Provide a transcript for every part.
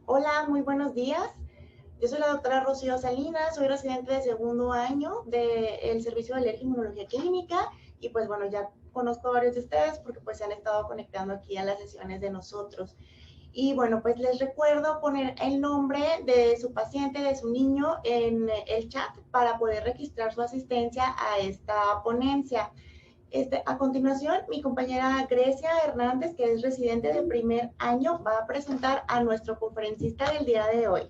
Hola, muy buenos días. Yo soy la doctora Rocío Salinas, soy residente de segundo año del Servicio de Alergia e Inmunología Clínica y pues bueno, ya conozco a varios de ustedes porque pues se han estado conectando aquí a las sesiones de nosotros. Y bueno, pues les recuerdo poner el nombre de su paciente, de su niño en el chat para poder registrar su asistencia a esta ponencia. A continuación, mi compañera Grecia Hernández, que es residente de primer año, va a presentar a nuestro conferencista del día de hoy.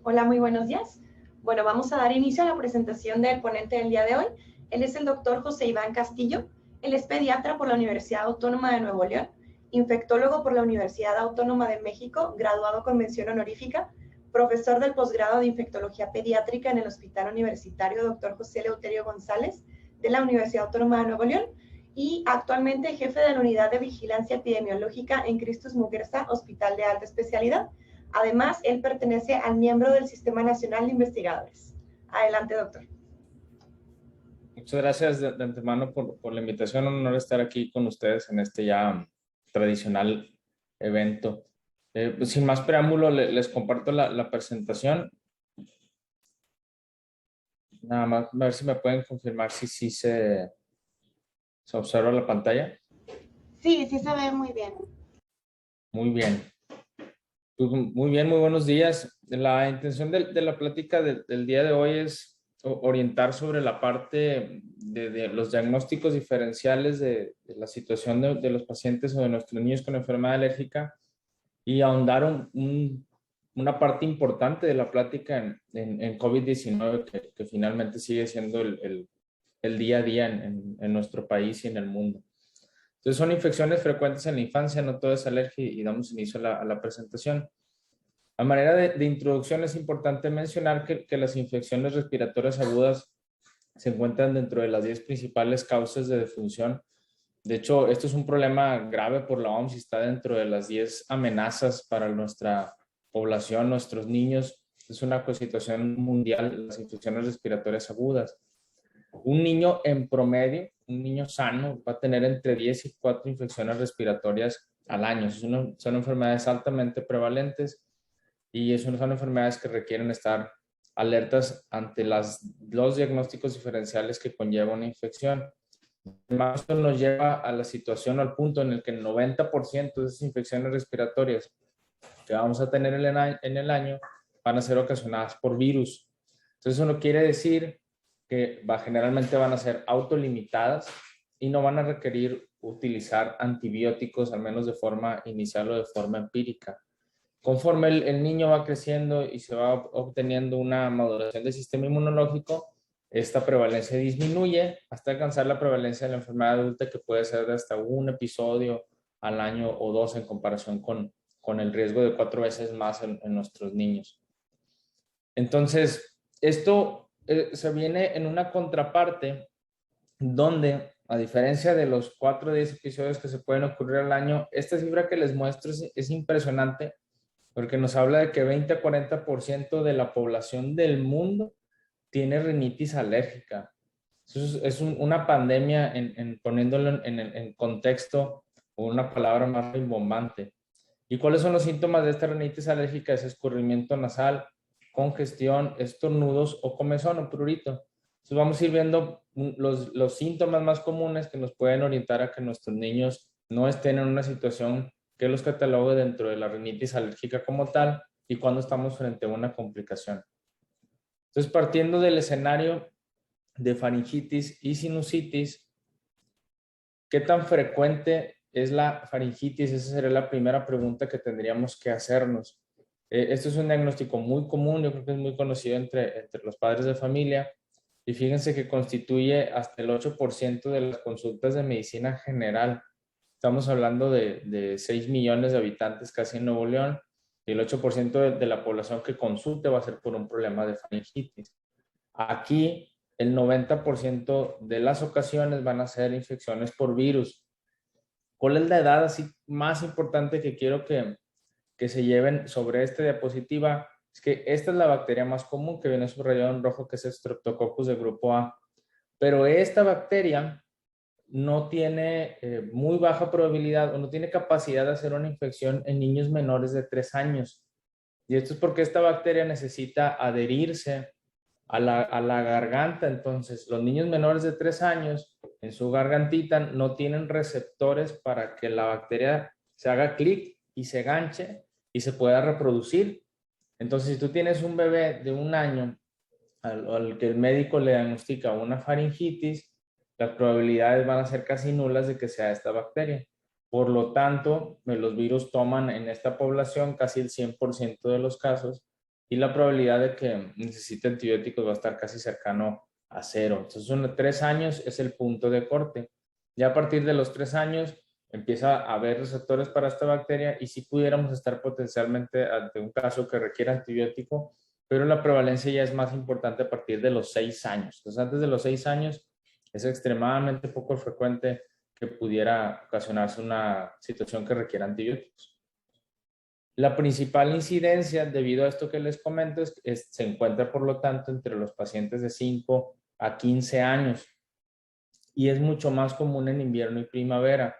Hola, muy buenos días. Bueno, vamos a dar inicio a la presentación del ponente del día de hoy. Él es el doctor José Iván Castillo. Él es pediatra por la Universidad Autónoma de Nuevo León, infectólogo por la Universidad Autónoma de México, graduado con mención honorífica, profesor del posgrado de infectología pediátrica en el Hospital Universitario Dr. José Eleuterio González de la Universidad Autónoma de Nuevo León y actualmente jefe de la Unidad de Vigilancia Epidemiológica en Christus Muguerza, Hospital de Alta Especialidad. Además, él pertenece al miembro del Sistema Nacional de Investigadores. Adelante, doctor. Muchas gracias de antemano por la invitación. Un honor estar aquí con ustedes en este ya tradicional evento. Pues sin más preámbulo, les comparto la presentación. Nada más, a ver si me pueden confirmar si se observa la pantalla. Sí, sí se ve muy bien. Muy bien. Pues muy bien, muy buenos días. La intención de la plática del día de hoy es orientar sobre la parte de los diagnósticos diferenciales de la situación de los pacientes o de nuestros niños con enfermedad alérgica y ahondar una parte importante de la plática en COVID-19 que finalmente sigue siendo el día a día en nuestro país y en el mundo. Entonces son infecciones frecuentes en la infancia, no todo es alergia y damos inicio a la presentación. A manera de introducción es importante mencionar que las infecciones respiratorias agudas se encuentran dentro de las 10 principales causas de defunción. De hecho, esto es un problema grave por la OMS y está dentro de las 10 amenazas para nuestra población, nuestros niños. Es una situación mundial, las infecciones respiratorias agudas. Un niño en promedio, un niño sano, va a tener entre 10 y 4 infecciones respiratorias al año. Son enfermedades altamente prevalentes y son enfermedades que requieren estar alertas ante los diagnósticos diferenciales que conlleva una infección. Además, esto nos lleva a la situación, al punto en el que el 90% de esas infecciones respiratorias que vamos a tener en el año van a ser ocasionadas por virus. Entonces, eso no quiere decir que generalmente van a ser autolimitadas y no van a requerir utilizar antibióticos, al menos de forma inicial o de forma empírica. Conforme el niño va creciendo y se va obteniendo una maduración del sistema inmunológico, esta prevalencia disminuye hasta alcanzar la prevalencia de la enfermedad adulta, que puede ser de hasta un episodio al año o dos, en comparación con el riesgo de 4 veces más en nuestros niños. Entonces, esto se viene en una contraparte donde, a diferencia de los 4 o 10 episodios que se pueden ocurrir al año, esta cifra que les muestro es impresionante, porque nos habla de que 20 a 40% de la población del mundo tiene rinitis alérgica. Eso es una pandemia, poniéndolo en contexto, o una palabra más rimbombante. ¿Y cuáles son los síntomas de esta rinitis alérgica? Es escurrimiento nasal, congestión, estornudos o comezón o prurito. Entonces vamos a ir viendo los síntomas más comunes que nos pueden orientar a que nuestros niños no estén en una situación que los catalogue dentro de la rinitis alérgica como tal, y cuando estamos frente a una complicación. Entonces, partiendo del escenario de faringitis y sinusitis, ¿qué tan frecuente es la faringitis? Esa sería la primera pregunta que tendríamos que hacernos. Esto es un diagnóstico muy común, yo creo que es muy conocido entre los padres de familia, y fíjense que constituye hasta el 8% de las consultas de medicina general. Estamos hablando de 6 millones de habitantes casi en Nuevo León, y el 8% de la población que consulte va a ser por un problema de faringitis. Aquí, el 90% de las ocasiones van a ser infecciones por virus. ¿Cuál es la edad así más importante que quiero que se lleven sobre esta diapositiva? es que esta es la bacteria más común que viene subrayado en rojo, que es el Streptococcus de grupo A. Pero esta bacteria no tiene muy baja probabilidad o no tiene capacidad de hacer una infección en niños menores de 3 años. Y esto es porque esta bacteria necesita adherirse a la garganta. Entonces, los niños menores de 3 años en su gargantita no tienen receptores para que la bacteria se haga clic y se ganche y se pueda reproducir. Entonces, si tú tienes un bebé de 1 año al que el médico le diagnostica una faringitis, las probabilidades van a ser casi nulas de que sea esta bacteria. Por lo tanto, los virus toman en esta población casi el 100% de los casos y la probabilidad de que necesite antibióticos va a estar casi cercano a 0. Entonces, 3 años es el punto de corte. Ya a partir de los 3 años empieza a haber receptores para esta bacteria y si pudiéramos estar potencialmente ante un caso que requiera antibiótico, pero la prevalencia ya es más importante a partir de los 6 años. Entonces, antes de los 6 años es extremadamente poco frecuente que pudiera ocasionarse una situación que requiera antibióticos. La principal incidencia, debido a esto que les comento, se encuentra, por lo tanto, entre los pacientes de 5 a 15 años y es mucho más común en invierno y primavera.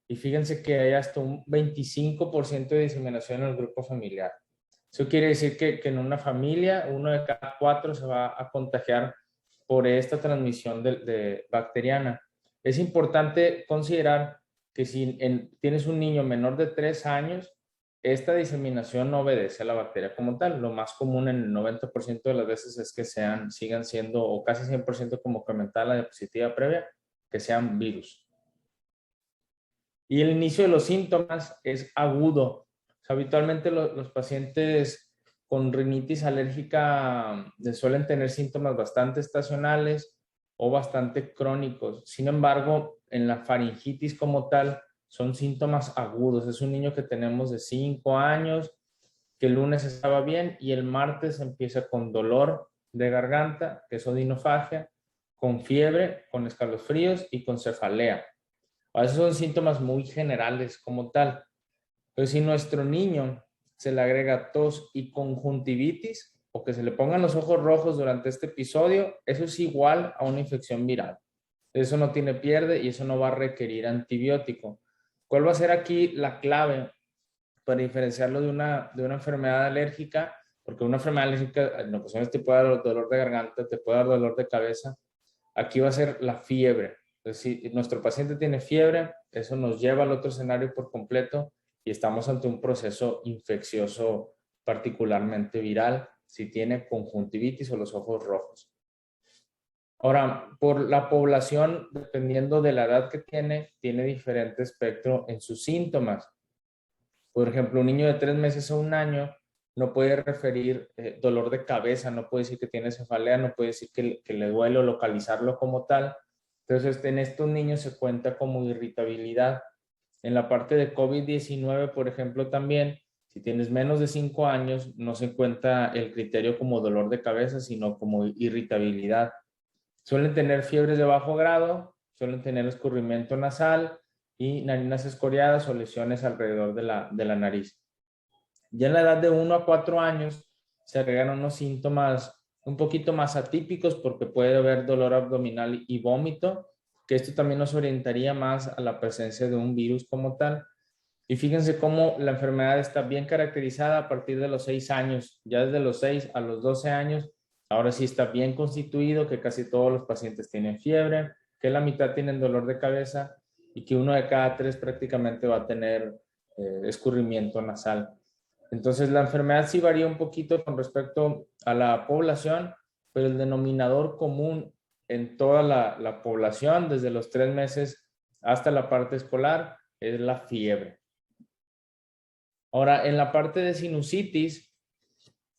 Y fíjense que hay hasta un 25% de diseminación en el grupo familiar. Eso quiere decir que en una familia, 1 de cada 4 se va a contagiar por esta transmisión bacteriana. Es importante considerar que si tienes un niño menor de 3 años, esta diseminación no obedece a la bacteria como tal. Lo más común en el 90% de las veces es que sigan siendo, o casi 100% como comentaba la diapositiva previa, que sean virus. Y el inicio de los síntomas es agudo. O sea, habitualmente los pacientes con rinitis alérgica suelen tener síntomas bastante estacionales o bastante crónicos. Sin embargo, en la faringitis como tal, son síntomas agudos. Es un niño que tenemos de 5 años, que el lunes estaba bien y el martes empieza con dolor de garganta, que es odinofagia, con fiebre, con escalofríos y con cefalea. A veces son síntomas muy generales como tal. Pero si nuestro niño se le agrega tos y conjuntivitis o que se le pongan los ojos rojos durante este episodio, eso es igual a una infección viral. Eso no tiene pierde y eso no va a requerir antibiótico. ¿Cuál va a ser aquí la clave para diferenciarlo de una enfermedad alérgica? Porque una enfermedad alérgica en ocasiones te puede dar dolor de garganta, te puede dar dolor de cabeza. Aquí va a ser la fiebre. Entonces, si nuestro paciente tiene fiebre, eso nos lleva al otro escenario por completo y estamos ante un proceso infeccioso particularmente viral si tiene conjuntivitis o los ojos rojos. Ahora, por la población, dependiendo de la edad que tiene diferente espectro en sus síntomas. Por ejemplo, un niño de 3 meses a 1 año no puede referir dolor de cabeza, no puede decir que tiene cefalea, no puede decir que le duele o localizarlo como tal. Entonces, en estos niños se cuenta como irritabilidad. En la parte de COVID-19, por ejemplo, también, si tienes menos de 5 años, no se cuenta el criterio como dolor de cabeza, sino como irritabilidad. Suelen tener fiebres de bajo grado, suelen tener escurrimiento nasal y narinas escoriadas o lesiones alrededor de la nariz. Ya en la edad de 1 a 4 años se agregan unos síntomas un poquito más atípicos porque puede haber dolor abdominal y vómito, que esto también nos orientaría más a la presencia de un virus como tal. Y fíjense cómo la enfermedad está bien caracterizada a partir de los 6 años. Ya desde los 6 a los 12 años, ahora sí está bien constituido, que casi todos los pacientes tienen fiebre, que la mitad tienen dolor de cabeza y que 1 de cada 3 prácticamente va a tener escurrimiento nasal. Entonces, la enfermedad sí varía un poquito con respecto a la población, pero el denominador común en toda la población, desde los 3 meses hasta la parte escolar, es la fiebre. Ahora, en la parte de sinusitis,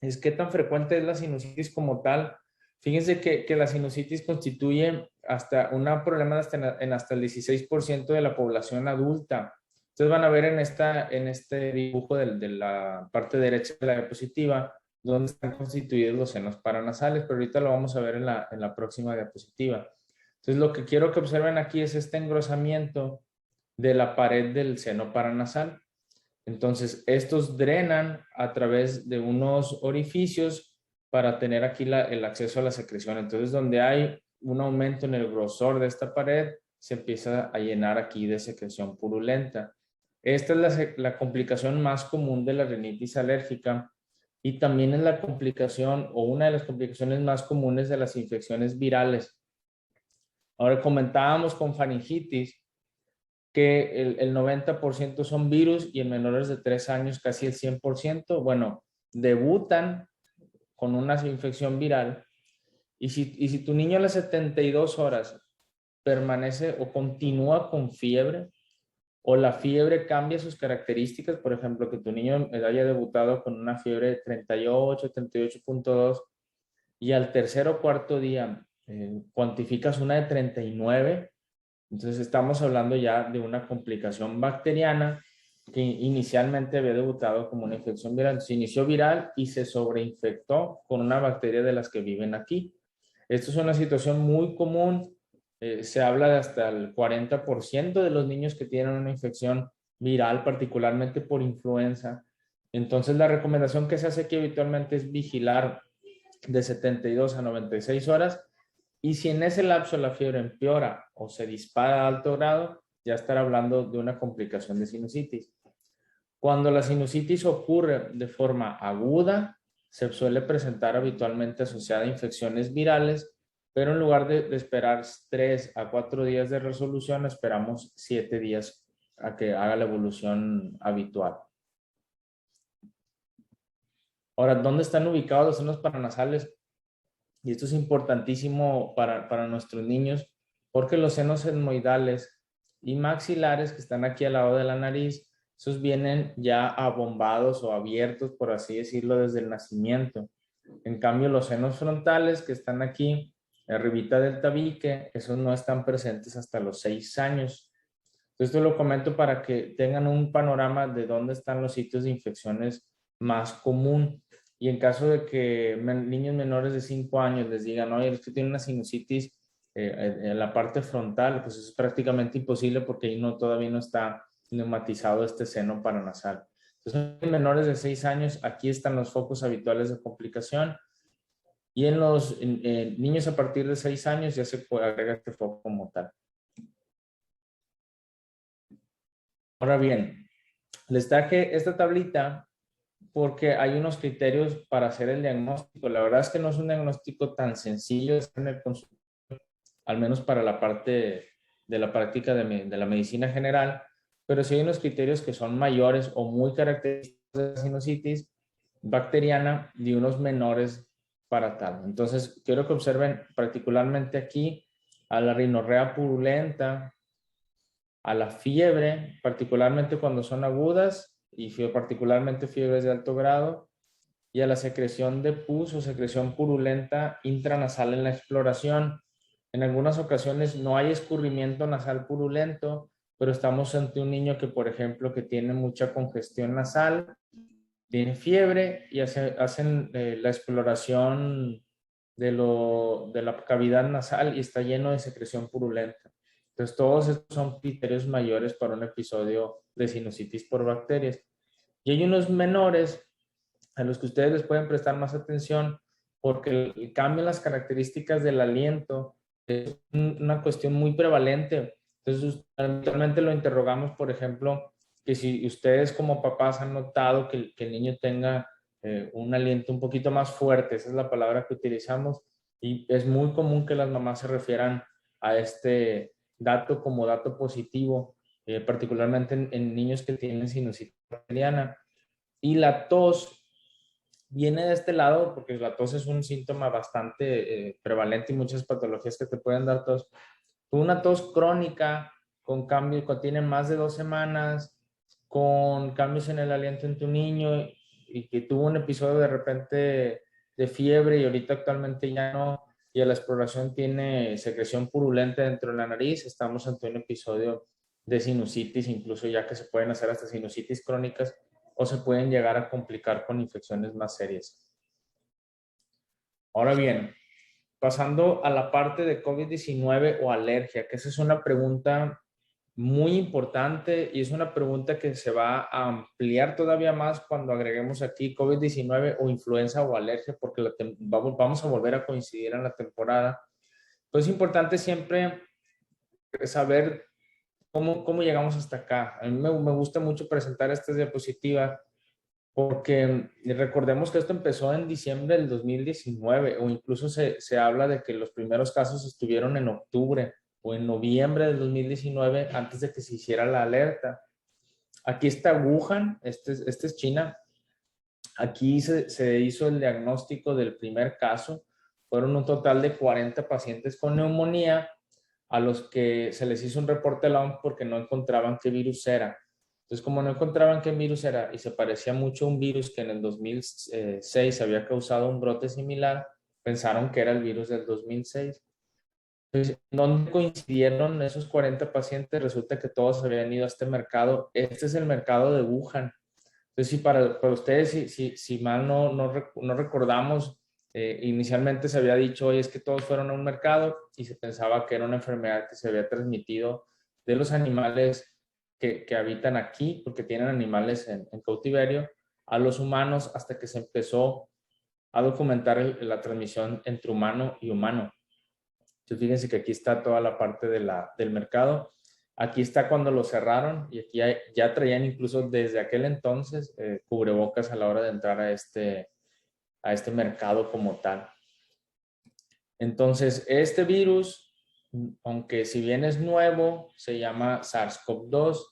es qué tan frecuente es la sinusitis como tal. Fíjense que la sinusitis constituye hasta un problema en hasta el 16% de la población adulta. Ustedes van a ver en este dibujo de la parte derecha de la diapositiva donde están constituidos los senos paranasales, pero ahorita lo vamos a ver en la próxima diapositiva. Entonces, lo que quiero que observen aquí es este engrosamiento de la pared del seno paranasal. Entonces, estos drenan a través de unos orificios para tener aquí el acceso a la secreción. Entonces, donde hay un aumento en el grosor de esta pared, se empieza a llenar aquí de secreción purulenta. Esta es la complicación más común de la rinitis alérgica y también es la complicación o una de las complicaciones más comunes de las infecciones virales. Ahora comentábamos con faringitis que el 90% son virus y en menores de 3 años casi el 100%. Bueno, debutan con una infección viral y si tu niño a las 72 horas permanece o continúa con fiebre o la fiebre cambia sus características, por ejemplo, que tu niño haya debutado con una fiebre de 38, 38.2 y al tercer o cuarto día cuantificas una de 39, entonces estamos hablando ya de una complicación bacteriana que inicialmente había debutado como una infección viral. Se inició viral y se sobreinfectó con una bacteria de las que viven aquí. Esto es una situación muy común. Se habla de hasta el 40% de los niños que tienen una infección viral, particularmente por influenza. Entonces la recomendación que se hace aquí habitualmente es vigilar de 72 a 96 horas y si en ese lapso la fiebre empeora o se dispara a alto grado, ya estar hablando de una complicación de sinusitis. Cuando la sinusitis ocurre de forma aguda, se suele presentar habitualmente asociada a infecciones virales, pero en lugar de esperar 3 a 4 días de resolución, esperamos 7 días a que haga la evolución habitual. Ahora, ¿dónde están ubicados los senos paranasales? Y esto es importantísimo para nuestros niños porque los senos etmoidales y maxilares que están aquí al lado de la nariz, esos vienen ya abombados o abiertos, por así decirlo, desde el nacimiento. En cambio, los senos frontales que están aquí, arribita del tabique, esos no están presentes hasta los 6 años. Esto lo comento para que tengan un panorama de dónde están los sitios de infecciones más común. Y en caso de que niños menores de 5 años les digan, oye, es que tiene una sinusitis en la parte frontal, pues es prácticamente imposible porque ahí todavía no está neumatizado este seno paranasal. Entonces, en menores de 6 años, aquí están los focos habituales de complicación. Y en los niños a partir de 6 años ya se puede agregar este foco como tal. Ahora bien, les traje esta tablita porque hay unos criterios para hacer el diagnóstico. La verdad es que no es un diagnóstico tan sencillo en el consultorio, al menos para la parte de la práctica de la medicina general, pero sí hay unos criterios que son mayores o muy característicos de la sinusitis bacteriana y unos menores para tal. Entonces, quiero que observen particularmente aquí a la rinorrea purulenta, a la fiebre, particularmente cuando son agudas y particularmente fiebres de alto grado, y a la secreción de pus o secreción purulenta intranasal en la exploración. En algunas ocasiones no hay escurrimiento nasal purulento, pero estamos ante un niño que, por ejemplo, que tiene mucha congestión nasal, tiene fiebre y hacen la exploración de la cavidad nasal y está lleno de secreción purulenta. Entonces, todos estos son criterios mayores para un episodio de sinusitis por bacterias. Y hay unos menores a los que ustedes les pueden prestar más atención porque el cambio en las características del aliento es una cuestión muy prevalente. Entonces, habitualmente lo interrogamos, por ejemplo, que si ustedes como papás han notado que el niño tenga un aliento un poquito más fuerte, esa es la palabra que utilizamos, y es muy común que las mamás se refieran a este dato como dato positivo, particularmente en niños que tienen sinusitis bacteriana. Y la tos viene de este lado porque la tos es un síntoma bastante prevalente y muchas patologías que te pueden dar tos. Una tos crónica con cambios, que tiene más de 2 semanas, con cambios en el aliento en tu niño y que tuvo un episodio de repente de fiebre y ahorita actualmente ya no, y a la exploración tiene secreción purulenta dentro de la nariz, estamos ante un episodio de sinusitis, incluso ya que se pueden hacer hasta sinusitis crónicas o se pueden llegar a complicar con infecciones más serias. Ahora bien, pasando a la parte de COVID-19 o alergia, que esa es una pregunta muy importante y es una pregunta que se va a ampliar todavía más cuando agreguemos aquí COVID-19 o influenza o alergia, porque vamos a volver a coincidir en la temporada. Pues es importante siempre saber cómo llegamos hasta acá. A mí me gusta mucho presentar estas diapositivas porque recordemos que esto empezó en diciembre del 2019 o incluso se habla de que los primeros casos estuvieron en octubre o en noviembre del 2019 antes de que se hiciera la alerta. Aquí está Wuhan, este es China. Aquí se hizo el diagnóstico del primer caso. Fueron un total de 40 pacientes con neumonía a los que se les hizo un reporte a la OMS porque no encontraban qué virus era. Entonces, como no encontraban qué virus era y se parecía mucho a un virus que en el 2006 había causado un brote similar, pensaron que era el virus del 2006. Entonces, ¿dónde coincidieron esos 40 pacientes? Resulta que todos habían ido a este mercado. Este es el mercado de Wuhan. Entonces, si para ustedes, si mal no recordamos, inicialmente se había dicho, oye, es que todos fueron a un mercado y se pensaba que era una enfermedad que se había transmitido de los animales que habitan aquí, porque tienen animales en cautiverio, a los humanos hasta que se empezó a documentar la transmisión entre humano y humano. Entonces, fíjense que aquí está toda la parte del mercado. Aquí está cuando lo cerraron y aquí ya traían incluso desde aquel entonces cubrebocas a la hora de entrar a este mercado como tal. Entonces, este virus, aunque si bien es nuevo, se llama SARS-CoV-2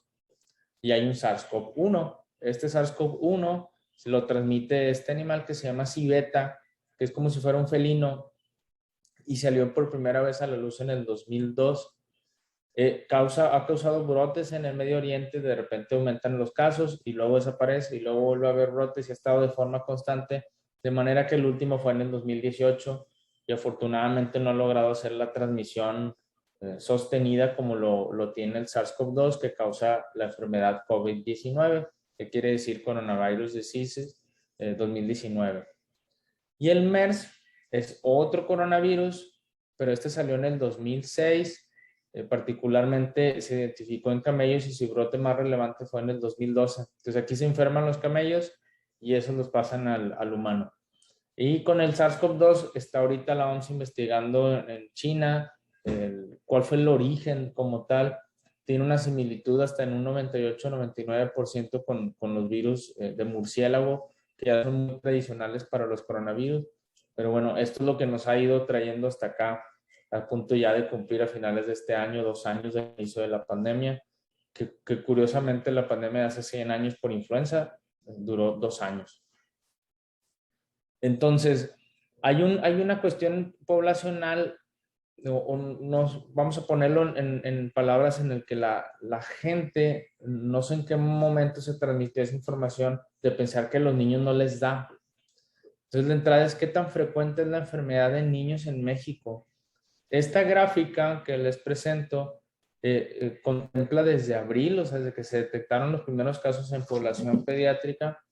y hay un SARS-CoV-1. Este SARS-CoV-1 se lo transmite este animal que se llama civeta, que es como si fuera un felino y salió por primera vez a la luz en el 2002. Ha causado brotes en el Medio Oriente, de repente aumentan los casos y luego desaparece y luego vuelve a haber brotes y ha estado de forma constante, de manera que el último fue en el 2018 y afortunadamente no ha logrado hacer la transmisión sostenida como lo tiene el SARS-CoV-2 que causa la enfermedad COVID-19, que quiere decir Coronavirus Disease 2019. Y el MERS es otro coronavirus, pero este salió en el 2006. Particularmente se identificó en camellos y su brote más relevante fue en el 2012. Entonces aquí se enferman los camellos y esos los pasan al humano. Y con el SARS-CoV-2 está ahorita la OMS investigando en China cuál fue el origen como tal. Tiene una similitud hasta en un 98-99% con los virus de murciélago, que ya son muy tradicionales para los coronavirus. Pero bueno, esto es lo que nos ha ido trayendo hasta acá, al punto ya de cumplir a finales de este año, 2 años del inicio de la pandemia, que curiosamente la pandemia de hace 100 años por influenza duró 2 años. Entonces, hay una cuestión poblacional, vamos a ponerlo en palabras en el que la gente, no sé en qué momento se transmitió esa información de pensar que a los niños no les da. Entonces, la entrada es qué tan frecuente es la enfermedad en niños en México. Esta gráfica que les presento contempla desde abril, o sea, desde que se detectaron los primeros casos en población pediátrica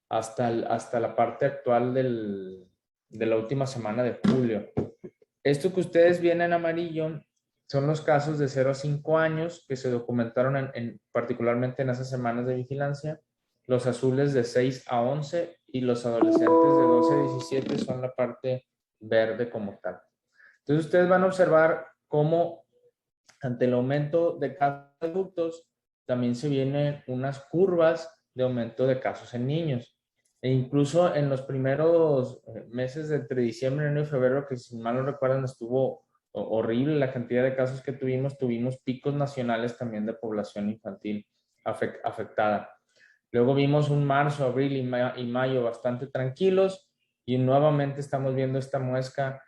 hasta la parte actual de la última semana de julio. Esto que ustedes ven en amarillo son los casos de 0 a 5 años que se documentaron particularmente en esas semanas de vigilancia. Los azules de 6 a 11 y los adolescentes de 12 a 17 son la parte verde como tal. Entonces ustedes van a observar cómo ante el aumento de casos de adultos también se vienen unas curvas de aumento de casos en niños. E incluso en los primeros meses de entre diciembre, enero y febrero, que si mal no recuerdan estuvo horrible la cantidad de casos que tuvimos picos nacionales también de población infantil afectada. Luego vimos un marzo, abril y mayo bastante tranquilos y nuevamente estamos viendo esta muesca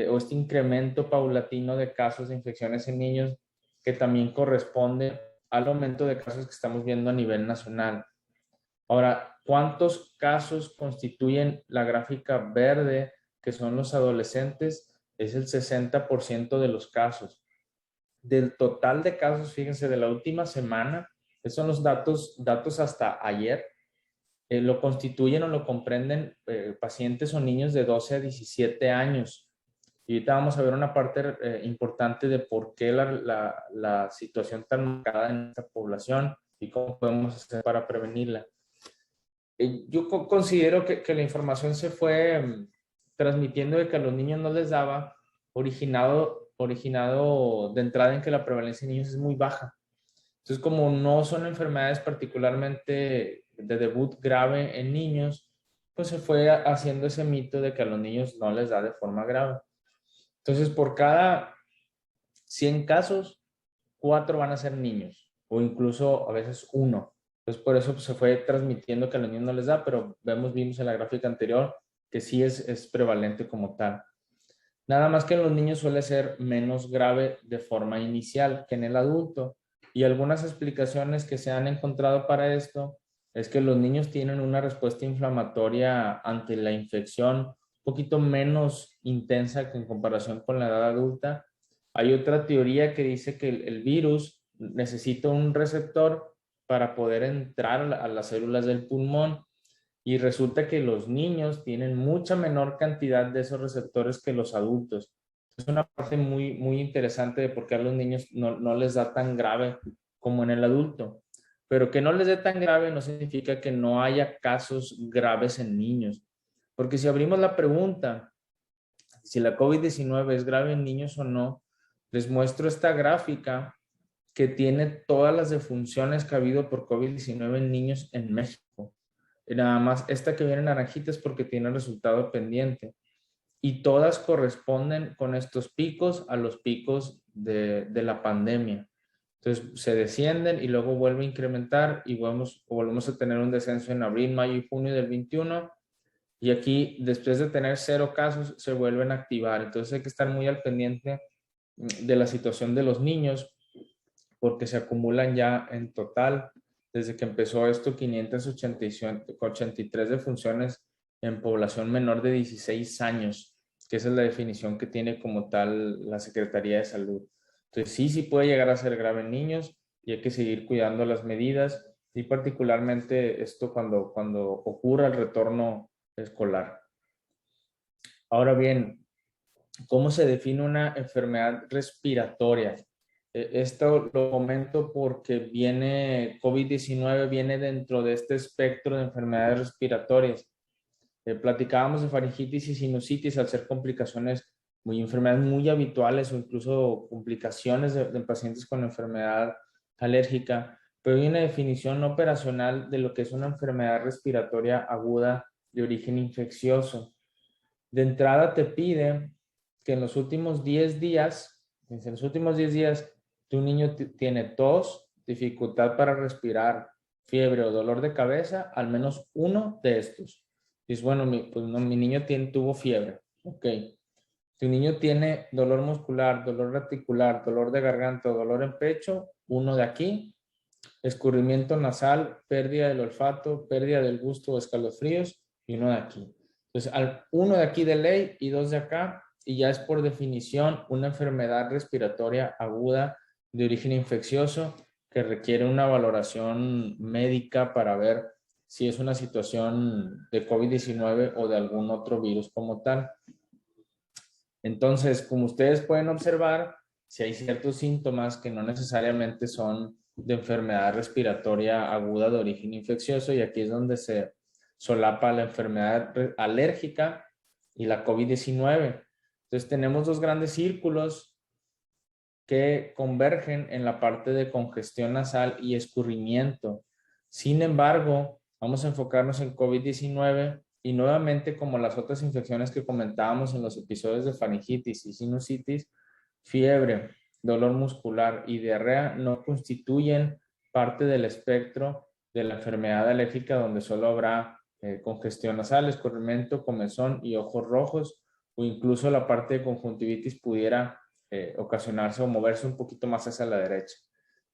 o este incremento paulatino de casos de infecciones en niños que también corresponde al aumento de casos que estamos viendo a nivel nacional. Ahora, ¿cuántos casos constituyen la gráfica verde, que son los adolescentes? Es el 60% de los casos. Del total de casos, fíjense, de la última semana, esos son los datos hasta ayer, lo constituyen o lo comprenden pacientes o niños de 12 a 17 años. Y ahorita vamos a ver una parte importante de por qué la situación tan marcada en esta población y cómo podemos hacer para prevenirla. Yo considero que la información se fue transmitiendo de que a los niños no les daba, originado de entrada en que la prevalencia en niños es muy baja. Entonces, como no son enfermedades particularmente de debut grave en niños, pues se fue haciendo ese mito de que a los niños no les da de forma grave. Entonces, por cada 100 casos, 4 van a ser niños, o incluso a veces 1. Entonces, por eso pues, se fue transmitiendo que a los niños no les da, pero vimos en la gráfica anterior que sí es prevalente como tal. Nada más que en los niños suele ser menos grave de forma inicial que en el adulto. Y algunas explicaciones que se han encontrado para esto es que los niños tienen una respuesta inflamatoria ante la infección un poquito menos intensa que en comparación con la edad adulta. Hay otra teoría que dice que el virus necesita un receptor para poder entrar a las células del pulmón y resulta que los niños tienen mucha menor cantidad de esos receptores que los adultos. Es una parte muy, muy interesante de por qué a los niños no les da tan grave como en el adulto. Pero que no les dé tan grave no significa que no haya casos graves en niños. Porque si abrimos la pregunta, si la COVID-19 es grave en niños o no, les muestro esta gráfica que tiene todas las defunciones que ha habido por COVID-19 en niños en México. Y nada más, esta que viene en naranjita es porque tiene resultado pendiente. Y todas corresponden con estos picos a los picos de la pandemia. Entonces se descienden y luego vuelve a incrementar y volvemos a tener un descenso en abril, mayo y junio del 21. Y aquí, después de tener 0 casos, se vuelven a activar. Entonces hay que estar muy al pendiente de la situación de los niños porque se acumulan ya en total, desde que empezó esto, 583 defunciones en población menor de 16 años, que esa es la definición que tiene como tal la Secretaría de Salud. Entonces sí puede llegar a ser grave en niños y hay que seguir cuidando las medidas y particularmente esto cuando ocurra el retorno escolar. Ahora bien, ¿cómo se define una enfermedad respiratoria? Esto lo comento porque COVID-19 viene dentro de este espectro de enfermedades respiratorias. Platicábamos de faringitis y sinusitis al ser complicaciones enfermedades muy habituales o incluso complicaciones de pacientes con enfermedad alérgica, pero hay una definición operacional de lo que es una enfermedad respiratoria aguda de origen infeccioso. De entrada te pide que en los últimos 10 días, tu niño tiene tos, dificultad para respirar, fiebre o dolor de cabeza, al menos uno de estos. Dices, bueno, mi niño tuvo fiebre. Ok. Tu niño tiene dolor muscular, dolor articular, dolor de garganta o dolor en pecho, uno de aquí. Escurrimiento nasal, pérdida del olfato, pérdida del gusto o escalofríos y uno de aquí. Entonces, uno de aquí de ley y 2 de acá, y ya es por definición una enfermedad respiratoria aguda de origen infeccioso que requiere una valoración médica para ver si es una situación de COVID-19 o de algún otro virus como tal. Entonces, como ustedes pueden observar, si hay ciertos síntomas que no necesariamente son de enfermedad respiratoria aguda de origen infeccioso, y aquí es donde se solapa la enfermedad alérgica y la COVID-19. Entonces tenemos 2 grandes círculos que convergen en la parte de congestión nasal y escurrimiento. Sin embargo, vamos a enfocarnos en COVID-19 y nuevamente, como las otras infecciones que comentábamos en los episodios de faringitis y sinusitis, fiebre, dolor muscular y diarrea no constituyen parte del espectro de la enfermedad alérgica, donde solo habrá congestión nasal, escurrimiento, comezón y ojos rojos, o incluso la parte de conjuntivitis pudiera ocasionarse o moverse un poquito más hacia la derecha.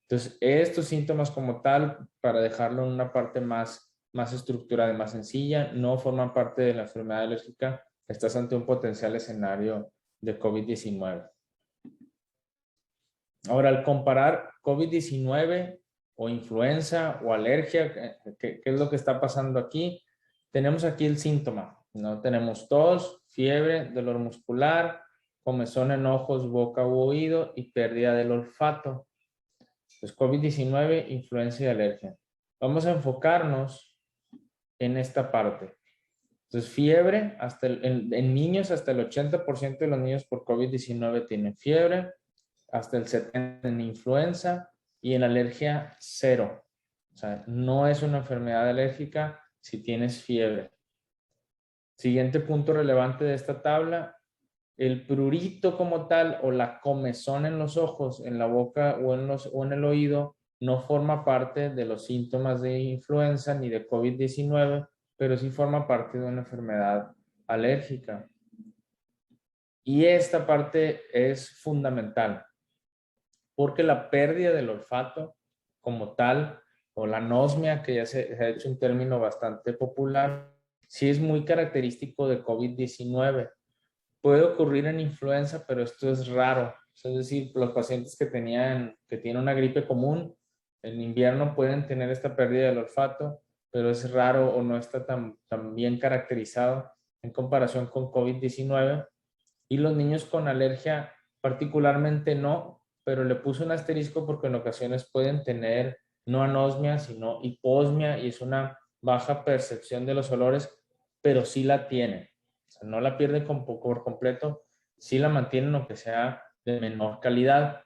Entonces, estos síntomas como tal, para dejarlo en una parte más estructurada y más sencilla, no forman parte de la enfermedad alérgica. Estás ante un potencial escenario de COVID-19. Ahora, al comparar COVID-19 o influenza o alergia, ¿qué es lo que está pasando aquí? Tenemos aquí el síntoma, ¿no? Tenemos tos, fiebre, dolor muscular, comezón en ojos, boca u oído y pérdida del olfato. Pues COVID-19, influenza y alergia. Vamos a enfocarnos en esta parte. Entonces, fiebre, en niños, hasta el 80% de los niños por COVID-19 tienen fiebre, hasta el 70% en influenza y en alergia 0. O sea, no es una enfermedad alérgica si tienes fiebre. Siguiente punto relevante de esta tabla, el prurito como tal o la comezón en los ojos, en la boca o en el oído no forma parte de los síntomas de influenza ni de COVID-19, pero sí forma parte de una enfermedad alérgica. Y esta parte es fundamental, porque la pérdida del olfato como tal, o la anosmia, que ya se ha hecho un término bastante popular, sí es muy característico de COVID-19. Puede ocurrir en influenza, pero esto es raro. Es decir, los pacientes que tienen una gripe común, en invierno pueden tener esta pérdida del olfato, pero es raro o no está tan bien caracterizado en comparación con COVID-19. Y los niños con alergia particularmente no, pero le puse un asterisco porque en ocasiones pueden tener no anosmia, sino hiposmia, y es una baja percepción de los olores, pero sí la tienen. O sea, no la pierden por completo, sí la mantienen aunque sea de menor calidad.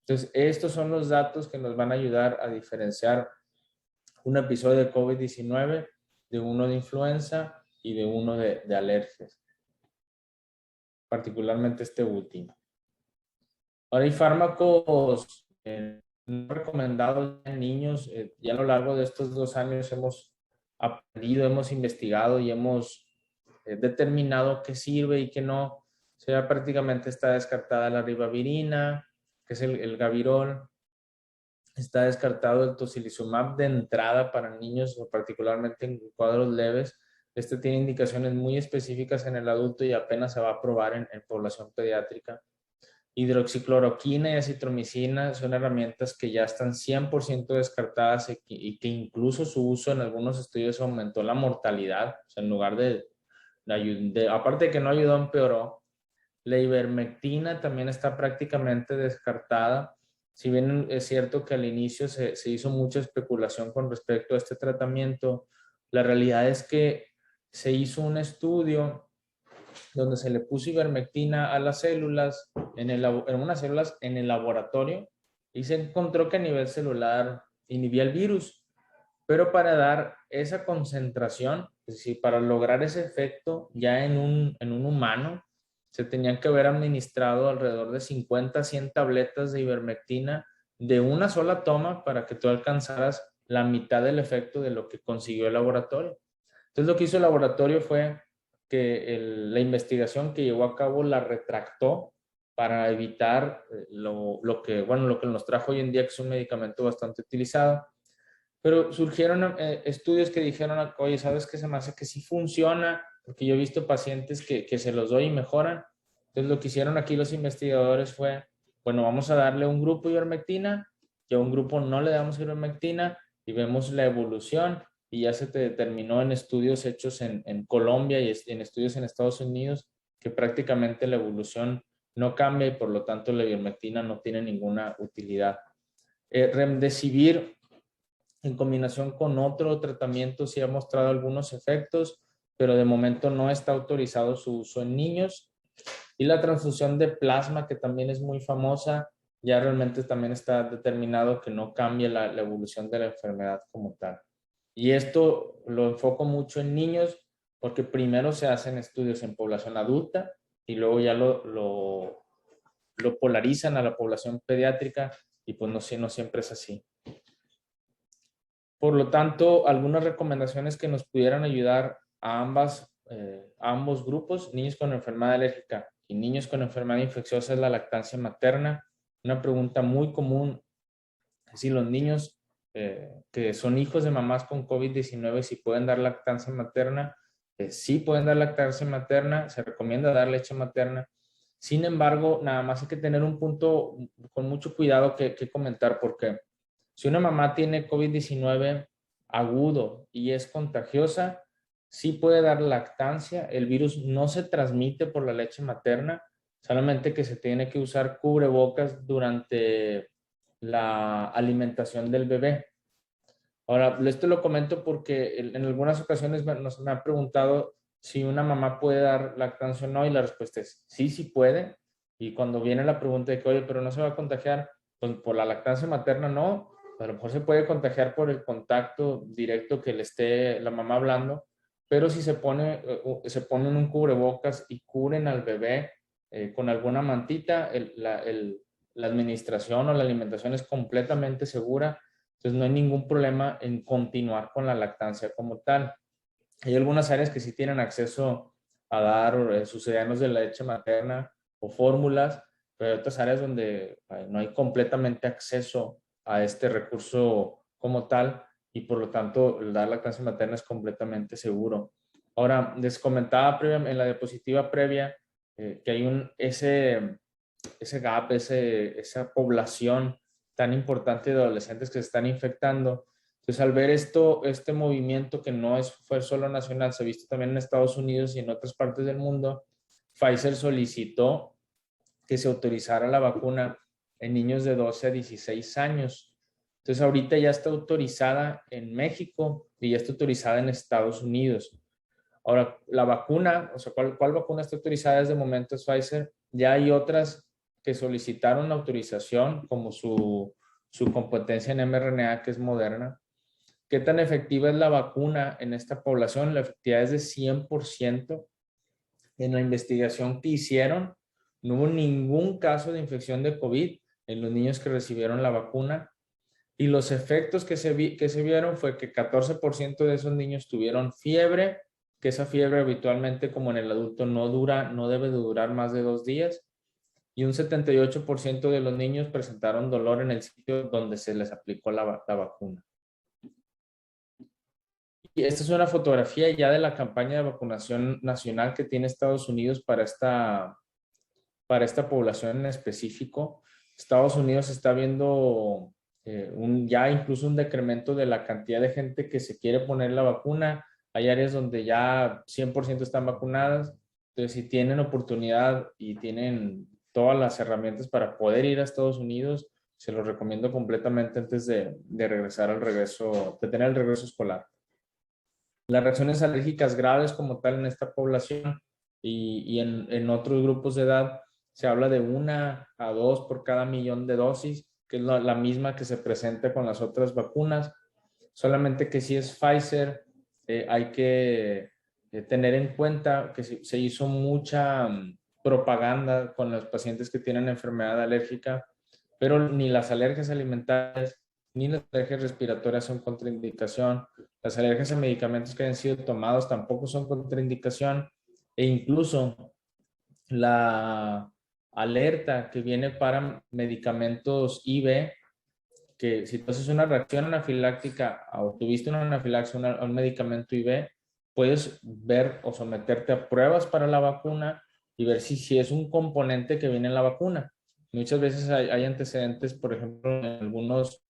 Entonces, estos son los datos que nos van a ayudar a diferenciar un episodio de COVID-19 de uno de influenza y de uno de alergias, particularmente este último. Ahora hay fármacos no recomendados en niños. Ya a lo largo de estos 2 años hemos aprendido, hemos investigado y hemos determinado qué sirve y qué no. O sea, prácticamente está descartada la ribavirina, que es el Gavirol. Está descartado el tocilizumab de entrada para niños, o particularmente en cuadros leves. Este tiene indicaciones muy específicas en el adulto y apenas se va a aprobar en población pediátrica. Hidroxicloroquina y acitromicina son herramientas que ya están 100% descartadas y que incluso su uso en algunos estudios aumentó la mortalidad. O sea, en lugar aparte de que no ayudó, empeoró. La ivermectina también está prácticamente descartada. Si bien es cierto que al inicio se hizo mucha especulación con respecto a este tratamiento, la realidad es que se hizo un estudio donde se le puso ivermectina a las células, en unas células en el laboratorio, y se encontró que a nivel celular inhibía el virus. Pero para dar esa concentración, es decir, para lograr ese efecto ya en un humano, se tenían que haber administrado alrededor de 50 a 100 tabletas de ivermectina de una sola toma para que tú alcanzaras la mitad del efecto de lo que consiguió el laboratorio. Entonces lo que hizo el laboratorio fue que la investigación que llevó a cabo la retractó para evitar lo que nos trajo hoy en día, que es un medicamento bastante utilizado. Pero surgieron estudios que dijeron, oye, ¿sabes qué? Se me hace que sí funciona, porque yo he visto pacientes que se los doy y mejoran. Entonces lo que hicieron aquí los investigadores fue, bueno, vamos a darle un grupo ivermectina y a un grupo no le damos ivermectina y vemos la evolución, y ya se determinó en estudios hechos en Colombia y en estudios en Estados Unidos que prácticamente la evolución no cambia y por lo tanto la ivermectina no tiene ninguna utilidad. Remdesivir en combinación con otro tratamiento sí ha mostrado algunos efectos, pero de momento no está autorizado su uso en niños. Y la transfusión de plasma, que también es muy famosa, ya realmente también está determinado que no cambia la evolución de la enfermedad como tal. Y esto lo enfoco mucho en niños porque primero se hacen estudios en población adulta y luego ya lo polarizan a la población pediátrica, y pues no siempre es así. Por lo tanto, algunas recomendaciones que nos pudieran ayudar a ambos grupos, niños con enfermedad alérgica y niños con enfermedad infecciosa, es la lactancia materna. Una pregunta muy común es si los niños que son hijos de mamás con COVID-19, si pueden dar lactancia materna. Sí pueden dar lactancia materna, se recomienda dar leche materna. Sin embargo, nada más hay que tener un punto con mucho cuidado que comentar, porque si una mamá tiene COVID-19 agudo y es contagiosa, sí puede dar lactancia. El virus no se transmite por la leche materna, solamente que se tiene que usar cubrebocas durante la alimentación del bebé. Ahora, esto lo comento porque en algunas ocasiones me han preguntado si una mamá puede dar lactancia o no, y la respuesta es sí, sí puede. Y cuando viene la pregunta de que, oye, pero no se va a contagiar, pues por la lactancia materna no, a lo mejor se puede contagiar por el contacto directo que le esté la mamá hablando, pero si se ponen un cubrebocas y cubren al bebé con alguna mantita, la administración o la alimentación es completamente segura. Entonces no hay ningún problema en continuar con la lactancia como tal. Hay algunas áreas que sí tienen acceso a dar sucedáneos de la leche materna o fórmulas, pero hay otras áreas donde no hay completamente acceso a este recurso como tal, y por lo tanto el dar lactancia materna es completamente seguro. Ahora, les comentaba en la diapositiva previa que hay ese gap, esa población tan importante de adolescentes que se están infectando. Entonces, al ver este movimiento que no fue solo nacional, se ha visto también en Estados Unidos y en otras partes del mundo, Pfizer solicitó que se autorizara la vacuna en niños de 12 a 16 años. Entonces, ahorita ya está autorizada en México y ya está autorizada en Estados Unidos. Ahora, la vacuna, o sea, ¿cuál vacuna está autorizada desde el momento? Es Pfizer. Ya hay otras que solicitaron la autorización, como su competencia en mRNA, que es Moderna. ¿Qué tan efectiva es la vacuna en esta población? La efectividad es de 100%. En la investigación que hicieron, no hubo ningún caso de infección de COVID en los niños que recibieron la vacuna. Y los efectos que se vieron fue que 14% de esos niños tuvieron fiebre, que esa fiebre habitualmente, como en el adulto, no debe de durar más de 2 días. Y un 78% de los niños presentaron dolor en el sitio donde se les aplicó la vacuna. Y esta es una fotografía ya de la campaña de vacunación nacional que tiene Estados Unidos para esta población en específico. Estados Unidos está viendo ya incluso un decremento de la cantidad de gente que se quiere poner la vacuna. Hay áreas donde ya 100% están vacunadas. Entonces, si tienen oportunidad y tienen todas las herramientas para poder ir a Estados Unidos, se los recomiendo completamente antes de regresar de tener el regreso escolar. Las reacciones alérgicas graves como tal en esta población y en otros grupos de edad se habla de 1 a 2 por cada millón de dosis, que es la misma que se presenta con las otras vacunas. Solamente que si es Pfizer, hay que tener en cuenta que se hizo mucha propaganda con los pacientes que tienen enfermedad alérgica, pero ni las alergias alimentarias ni las alergias respiratorias son contraindicación. Las alergias a medicamentos que hayan sido tomados tampoco son contraindicación, e incluso la alerta que viene para medicamentos IV, que si tú haces una reacción anafiláctica o tuviste una anafilaxia a un medicamento IV, puedes ver o someterte a pruebas para la vacuna y ver si es un componente que viene en la vacuna. Muchas veces hay antecedentes, por ejemplo, en algunos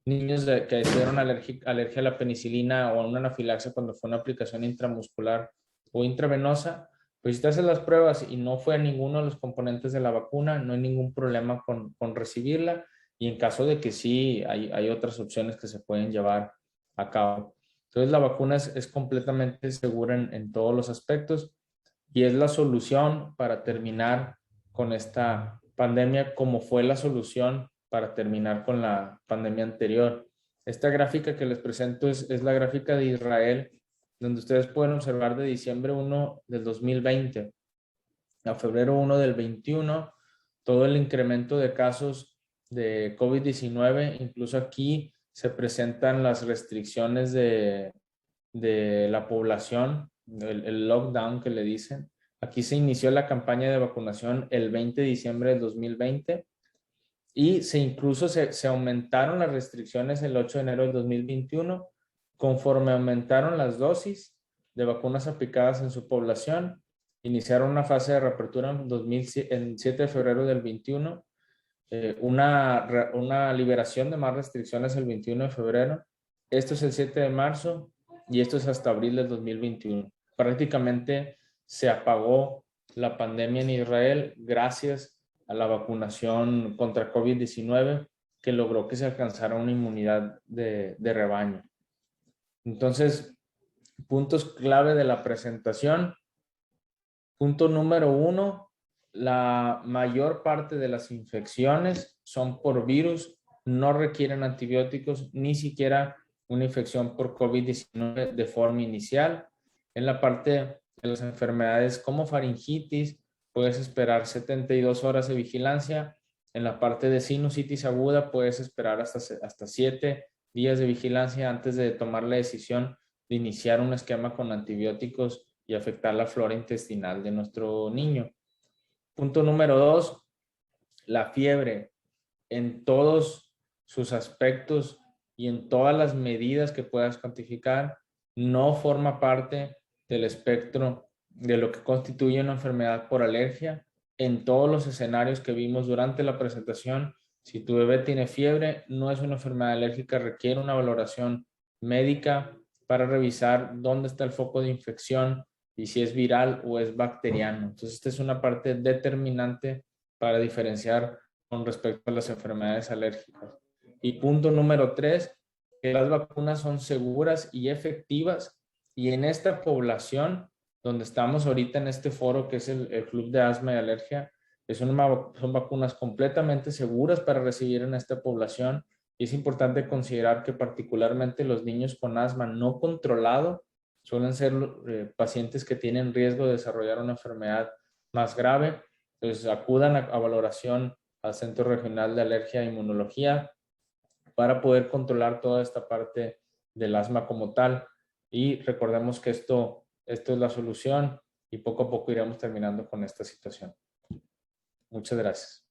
niños que tuvieron alergia a la penicilina o a una anafilaxia cuando fue una aplicación intramuscular o intravenosa. Pues si te haces las pruebas y no fue ninguno de los componentes de la vacuna, no hay ningún problema con recibirla, y en caso de que sí, hay otras opciones que se pueden llevar a cabo. Entonces la vacuna es completamente segura en todos los aspectos y es la solución para terminar con esta pandemia, como fue la solución para terminar con la pandemia anterior. Esta gráfica que les presento es la gráfica de Israel, donde ustedes pueden observar de diciembre 1 del 2020 a febrero 1 del 21, todo el incremento de casos de COVID-19. Incluso aquí se presentan las restricciones de la población, el lockdown que le dicen. Aquí se inició la campaña de vacunación el 20 de diciembre del 2020 y incluso se aumentaron las restricciones el 8 de enero del 2021 conforme aumentaron las dosis de vacunas aplicadas en su población. Iniciaron una fase de reapertura en 7 de febrero del 21, una liberación de más restricciones el 21 de febrero. Esto es el 7 de marzo y esto es hasta abril del 2021. Prácticamente se apagó la pandemia en Israel gracias a la vacunación contra COVID-19 que logró que se alcanzara una inmunidad de rebaño. Entonces, puntos clave de la presentación. Punto número 1, la mayor parte de las infecciones son por virus, no requieren antibióticos, ni siquiera una infección por COVID-19 de forma inicial. En la parte de las enfermedades como faringitis, puedes esperar 72 horas de vigilancia. En la parte de sinusitis aguda, puedes esperar hasta 7 días de vigilancia antes de tomar la decisión de iniciar un esquema con antibióticos y afectar la flora intestinal de nuestro niño. Punto número 2, la fiebre en todos sus aspectos y en todas las medidas que puedas cuantificar no forma parte del espectro de lo que constituye una enfermedad por alergia. En todos los escenarios que vimos durante la presentación, si tu bebé tiene fiebre, no es una enfermedad alérgica, requiere una valoración médica para revisar dónde está el foco de infección y si es viral o es bacteriano. Entonces, esta es una parte determinante para diferenciar con respecto a las enfermedades alérgicas. Y punto número 3, que las vacunas son seguras y efectivas. Y en esta población, donde estamos ahorita en este foro, que es el Club de Asma y Alergia, son vacunas completamente seguras para recibir en esta población. Y es importante considerar que particularmente los niños con asma no controlado suelen ser pacientes que tienen riesgo de desarrollar una enfermedad más grave. Entonces, acudan a valoración al Centro Regional de Alergia e Inmunología para poder controlar toda esta parte del asma como tal. Y recordemos que esto es la solución y poco a poco iremos terminando con esta situación. Muchas gracias.